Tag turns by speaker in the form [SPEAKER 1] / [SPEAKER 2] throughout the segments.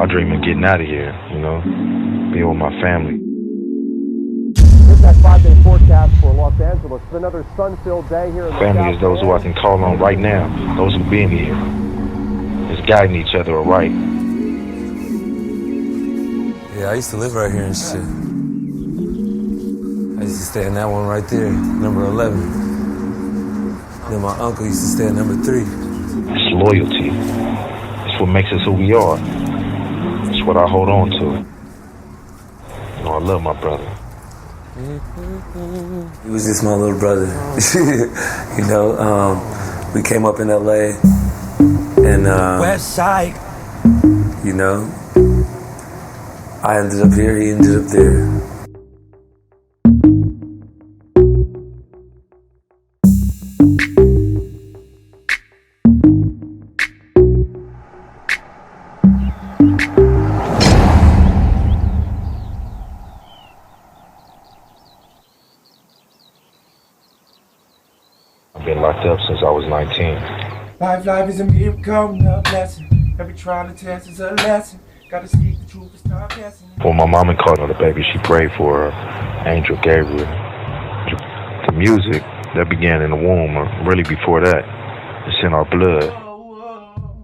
[SPEAKER 1] I dream of getting out of here, you know, being with my family.
[SPEAKER 2] Here's that 5-day forecast for Los Angeles. It's another sun-filled day here in the
[SPEAKER 1] Family is those who I can call on right now, those who've been here. It's guiding each other right.
[SPEAKER 3] Yeah, I used to live right here and shit. I used to stay in that one right there, number 11. Then my uncle used to stay at number 3.
[SPEAKER 1] It's loyalty. It's what makes us who we are. It's what I hold on to. You know, I love my brother.
[SPEAKER 3] He was just my little brother. You know, we came up in LA and West Side. You know, I ended up here, he ended up there.
[SPEAKER 1] I've been locked up since I was 19.
[SPEAKER 4] Life is a miracle, no blessing. Every trial and test is a lesson. Gotta speak the truth and stop guessing.
[SPEAKER 1] When my mama called her the baby, she prayed for her, Angel Gabriel. The music that began in the womb, or really before that, it's in our blood.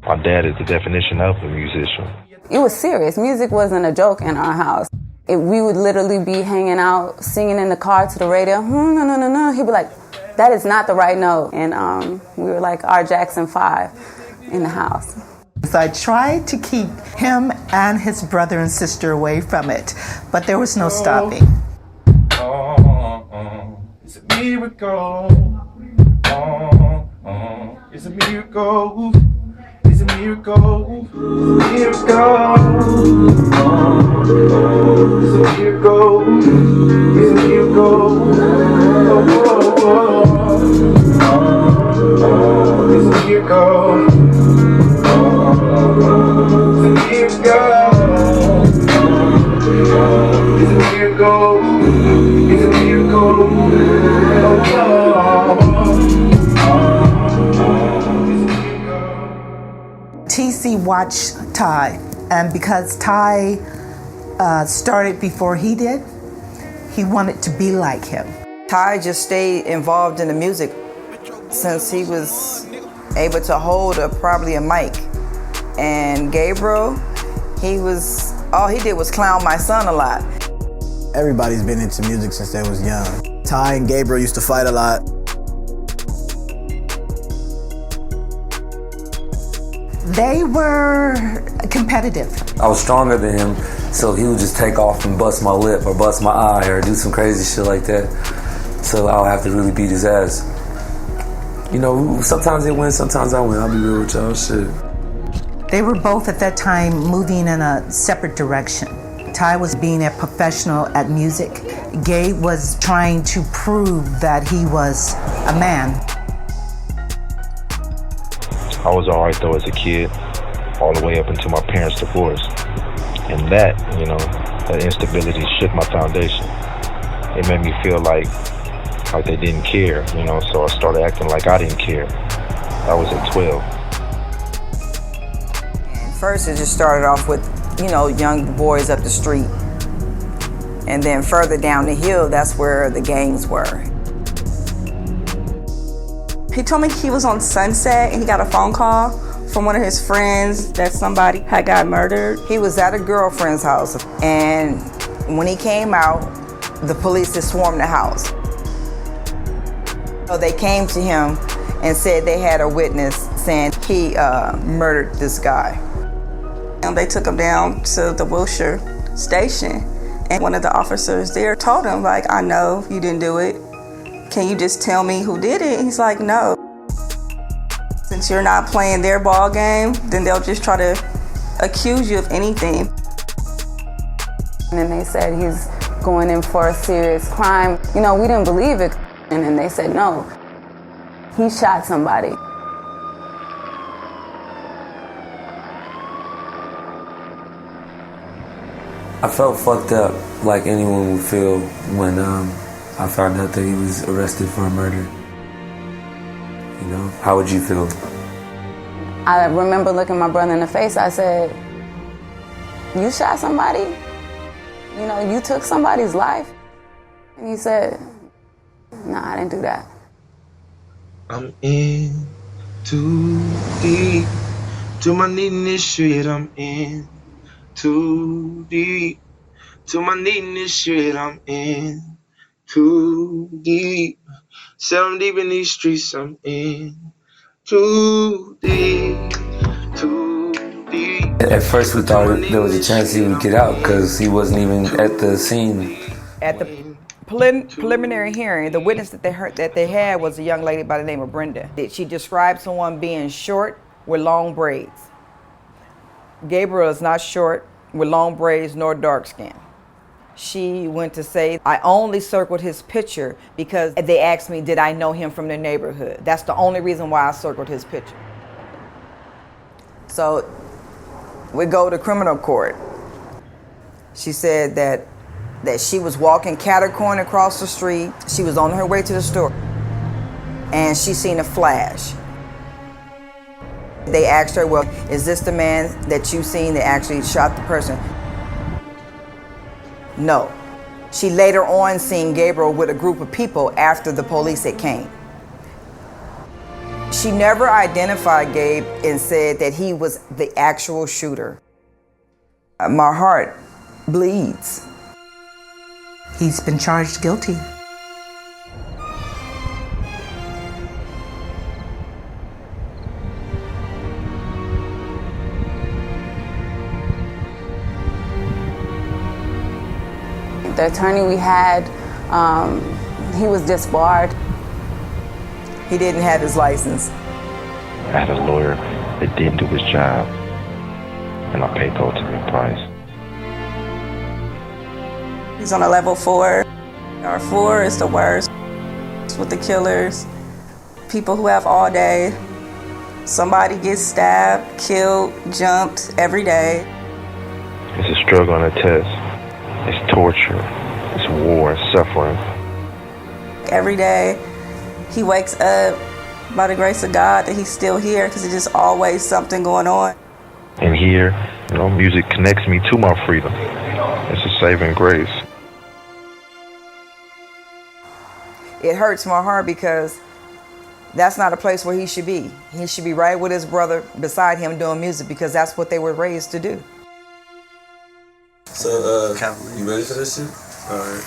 [SPEAKER 1] My dad is the definition of a musician.
[SPEAKER 5] It was serious. Music wasn't a joke in our house. We would literally be hanging out, singing in the car to the radio. No. He'd be like, that is not the right note. And we were like our Jackson 5 in the house.
[SPEAKER 6] So I tried to keep him and his brother and sister away from it, but there was no stopping.
[SPEAKER 4] It's a miracle. It's a miracle. It's a miracle. It's a miracle. It's a miracle. It's a miracle.
[SPEAKER 6] TC watched Ty, and because Ty started before he did, he wanted to be like him.
[SPEAKER 7] Ty just stayed involved in the music since he was able to hold probably a mic. And Gabriel, all he did was clown my son a lot.
[SPEAKER 8] Everybody's been into music since they was young. Ty and Gabriel used to fight a lot.
[SPEAKER 6] They were competitive.
[SPEAKER 3] I was stronger than him, so he would just take off and bust my lip or bust my eye or do some crazy shit like that. So I'll have to really beat his ass. You know, sometimes they win, sometimes I win. I'll be real with y'all, shit.
[SPEAKER 6] They were both at that time moving in a separate direction. Ty was being a professional at music. Gabe was trying to prove that he was a man.
[SPEAKER 1] I was all right though as a kid, all the way up until my parents' divorce. And that, you know, that instability shook my foundation. It made me feel like they didn't care, you know, so I started acting like I didn't care. I was at 12.
[SPEAKER 7] And first it just started off with, you know, young boys up the street. And then further down the hill, that's where the gangs were.
[SPEAKER 9] He told me he was on Sunset and he got a phone call from one of his friends that somebody had got murdered.
[SPEAKER 7] He was at a girlfriend's house, and when he came out, the police had swarmed the house. So they came to him and said they had a witness saying he murdered this guy.
[SPEAKER 9] And they took him down to the Wilshire station, and one of the officers there told him, like, I know you didn't do it. Can you just tell me who did it? And he's like, no. Since you're not playing their ball game, then they'll just try to accuse you of anything.
[SPEAKER 5] And then they said he's going in for a serious crime. You know, we didn't believe it. And then they said, no, he shot somebody.
[SPEAKER 3] I felt fucked up like anyone would feel when I found out that he was arrested for a murder. You know, how would you feel?
[SPEAKER 5] I remember looking my brother in the face. I said, you shot somebody? You know, you took somebody's life? And he said, nah, I didn't do that.
[SPEAKER 4] I'm in too deep. To my knee in this shit, I'm in too deep. To my knee in this shit, I'm in too deep. Said I'm deep in these streets, I'm in too deep, too deep.
[SPEAKER 3] At first we thought there was a chance he would get out because he wasn't even at the scene.
[SPEAKER 7] At the preliminary hearing, the witness that they had was a young lady by the name of Brenda. She described someone being short with long braids. Gabriel is not short with long braids nor dark skin. She went to say, I only circled his picture because they asked me, did I know him from the neighborhood? That's the only reason why I circled his picture. So we go to criminal court. She said that she was walking catty-corner across the street. She was on her way to the store, and she seen a flash. They asked her, well, is this the man that you seen that actually shot the person? No. She later on seen Gabriel with a group of people after the police had came. She never identified Gabe and said that he was the actual shooter. My heart bleeds.
[SPEAKER 6] He's been charged guilty.
[SPEAKER 5] The attorney we had, he was disbarred.
[SPEAKER 7] He didn't have his license.
[SPEAKER 1] I had a lawyer that didn't do his job, and I paid the ultimate price.
[SPEAKER 9] He's on a level 4. Our 4 is the worst. It's with the killers, people who have all day. Somebody gets stabbed, killed, jumped every day.
[SPEAKER 1] It's a struggle and a test. It's torture. It's war and suffering.
[SPEAKER 9] Every day he wakes up by the grace of God that he's still here because there's just always something going on.
[SPEAKER 1] And here, you know, music connects me to my freedom. It's a saving grace.
[SPEAKER 7] It hurts my heart because that's not a place where he should be. He should be right with his brother beside him doing music because that's what they were raised to do.
[SPEAKER 3] So, you ready for this shit? All right.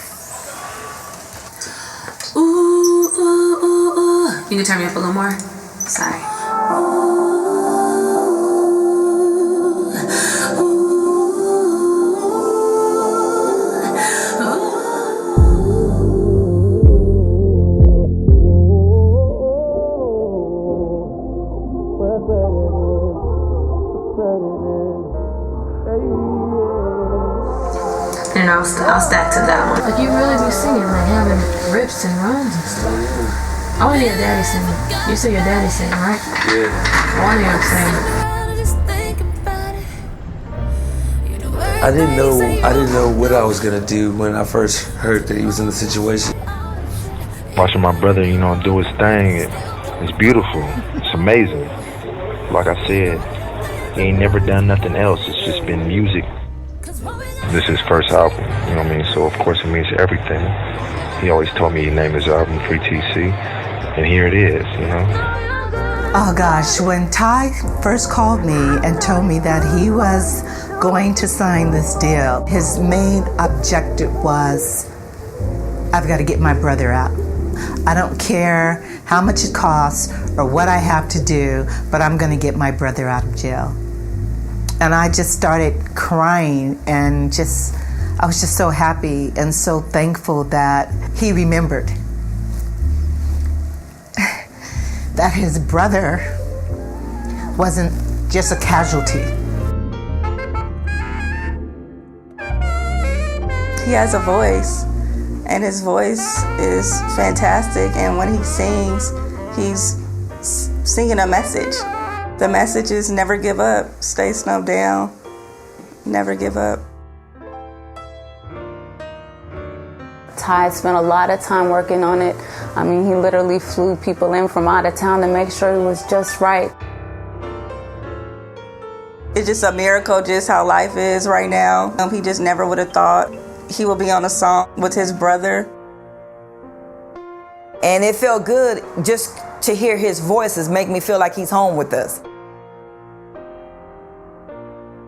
[SPEAKER 10] Ooh, ooh, ooh, ooh. You can turn me up a little more? Sorry. And I'll stack to that one. Like, you really be singing, like having rips and runs and stuff. I want to hear your daddy singing. You say your daddy singing, right?
[SPEAKER 3] Yeah.
[SPEAKER 10] I want to hear him sing.
[SPEAKER 3] I didn't know what I was gonna do when I first heard that he was in the situation.
[SPEAKER 1] Watching my brother, you know, do his thing, it's beautiful. It's amazing. Like I said, he ain't never done nothing else. It's just been music. This is his first album, you know what I mean? So of course it means everything. He always told me he named his album Free TC, and here it is, you know?
[SPEAKER 6] Oh gosh, when Ty first called me and told me that he was going to sign this deal, his main objective was, I've got to get my brother out. I don't care how much it costs or what I have to do, but I'm going to get my brother out of jail. And I just started crying and I was just so happy and so thankful that he remembered that his brother wasn't just a casualty.
[SPEAKER 9] He has a voice, and his voice is fantastic, and when he sings, he's singing a message. The message is never give up, stay snubbed down, never give up.
[SPEAKER 5] Ty spent a lot of time working on it. I mean, he literally flew people in from out of town to make sure it was just right.
[SPEAKER 9] It's just a miracle just how life is right now. He just never would have thought he would be on a song with his brother.
[SPEAKER 7] And it felt good just to hear his voices make me feel like he's home with us.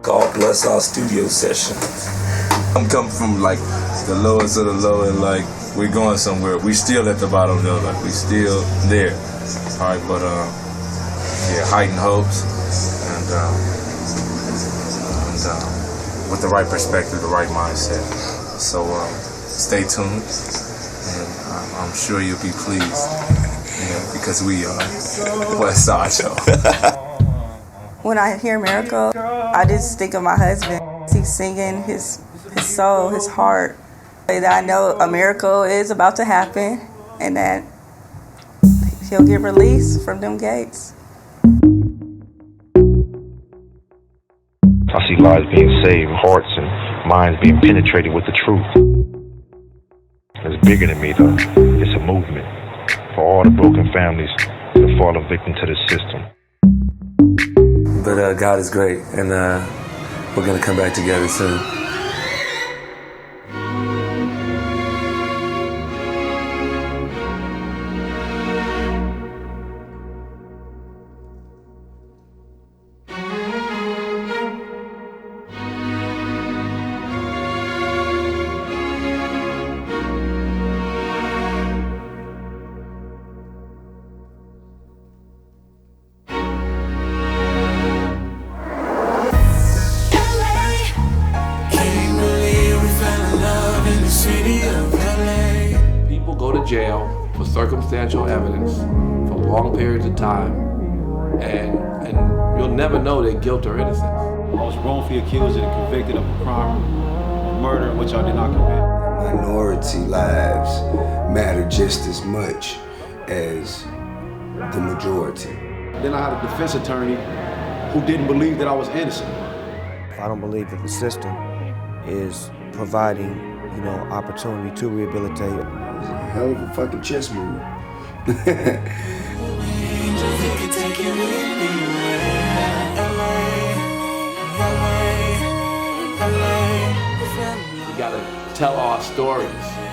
[SPEAKER 3] God bless our studio session.
[SPEAKER 11] I'm coming from like the lowest of the low, and like we're going somewhere. We still at the bottom though, like we still there. All right, but yeah, heightened hopes, and with the right perspective, the right mindset. So stay tuned, and I'm sure you'll be pleased, because we are West Side Show.
[SPEAKER 9] When I hear Miracle, I just think of my husband. He's singing his soul, his heart. That I know a miracle is about to happen and that he'll get released from them gates.
[SPEAKER 1] I see lives being saved, hearts and minds being penetrated with the truth. It's bigger than me though. It's a movement for all the broken families that have fallen victim to the system.
[SPEAKER 3] But God is great, and we're gonna come back together soon.
[SPEAKER 12] Jail for circumstantial evidence for long periods of time, and you'll never know their guilt or innocence.
[SPEAKER 13] I was wrongfully accused and convicted of a crime, murder, which I did not commit.
[SPEAKER 14] Minority lives matter just as much as the majority.
[SPEAKER 13] Then I had a defense attorney who didn't believe that I was innocent.
[SPEAKER 15] I don't believe that the system is providing, opportunity to rehabilitate.
[SPEAKER 14] It's a hell of a fucking chess move.
[SPEAKER 12] You gotta tell our stories.